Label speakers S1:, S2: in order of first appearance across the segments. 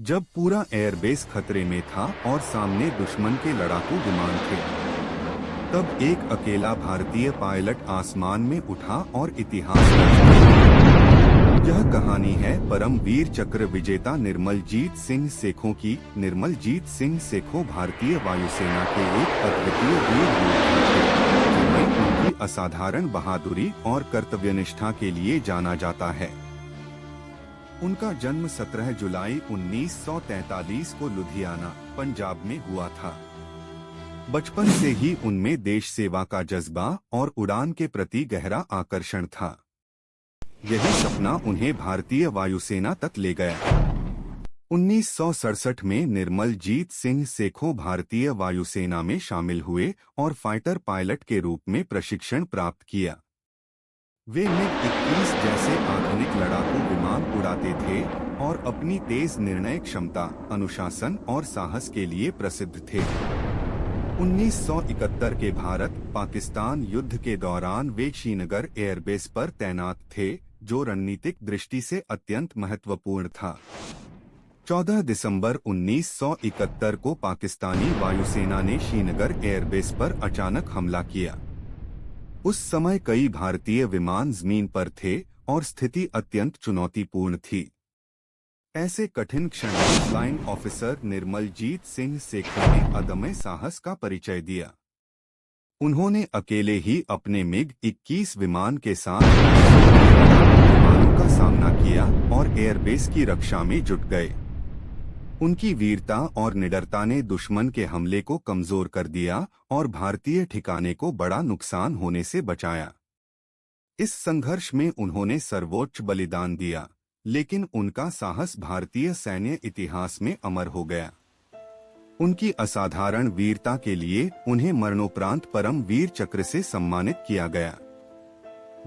S1: जब पूरा एयरबेस खतरे में था और सामने दुश्मन के लड़ाकू विमान थे, तब एक अकेला भारतीय पायलट आसमान में उठा और इतिहास रच गया। यह कहानी है परमवीर चक्र विजेता निर्मलजीत सिंह सेखों की। निर्मलजीत सिंह सेखों भारतीय वायुसेना के एक अद्वितीय वीर योद्धा थे, जिन्हें उनकी असाधारण बहादुरी और कर्तव्यनिष्ठा के लिए जाना जाता है। उनका जन्म 17 जुलाई 1943 को लुधियाना, पंजाब में हुआ था। बचपन से ही उनमें देश सेवा का जज्बा और उड़ान के प्रति गहरा आकर्षण था। यही सपना उन्हें भारतीय वायुसेना तक ले गया। 1967 में निर्मलजीत सिंह सेखों भारतीय वायुसेना में शामिल हुए और फाइटर पायलट के रूप में प्रशिक्षण प्राप्त किया। वे मिग-21 जैसे आधुनिक लड़ाकू विमान उड़ाते थे और अपनी तेज निर्णय क्षमता, अनुशासन और साहस के लिए प्रसिद्ध थे। 1971 के भारत-पाकिस्तान युद्ध के दौरान वे श्रीनगर एयरबेस पर तैनात थे, जो रणनीतिक दृष्टि से अत्यंत महत्वपूर्ण था। 14 दिसंबर 1971 को पाकिस्तानी वायुसेना ने श्रीनगर एयरबेस पर अचानक हमला किया। उस समय कई भारतीय विमान जमीन पर थे और स्थिति अत्यंत चुनौतीपूर्ण थी। ऐसे कठिन क्षण में फ्लाइंग ऑफिसर निर्मलजीत सिंह सेखों ने अदम्य साहस का परिचय दिया। उन्होंने अकेले ही अपने मिग-21 विमान के साथ विमानों का सामना किया और एयरबेस की रक्षा में जुट गए। उनकी वीरता और निडरता ने दुश्मन के हमले को कमजोर कर दिया और भारतीय ठिकाने को बड़ा नुकसान होने से बचाया। इस संघर्ष में उन्होंने सर्वोच्च बलिदान दिया, लेकिन उनका साहस भारतीय सैन्य इतिहास में अमर हो गया। उनकी असाधारण वीरता के लिए उन्हें मरणोपरांत परमवीर चक्र से सम्मानित किया गया।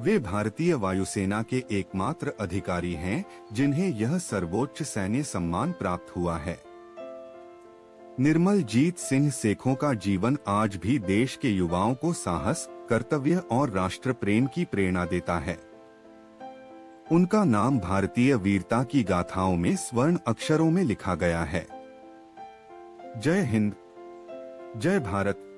S1: वे भारतीय वायुसेना के एकमात्र अधिकारी हैं जिन्हें यह सर्वोच्च सैन्य सम्मान प्राप्त हुआ है। निर्मलजीत सिंह सेखों का जीवन आज भी देश के युवाओं को साहस, कर्तव्य और राष्ट्र प्रेम की प्रेरणा देता है। उनका नाम भारतीय वीरता की गाथाओं में स्वर्ण अक्षरों में लिखा गया है। जय हिंद, जय भारत।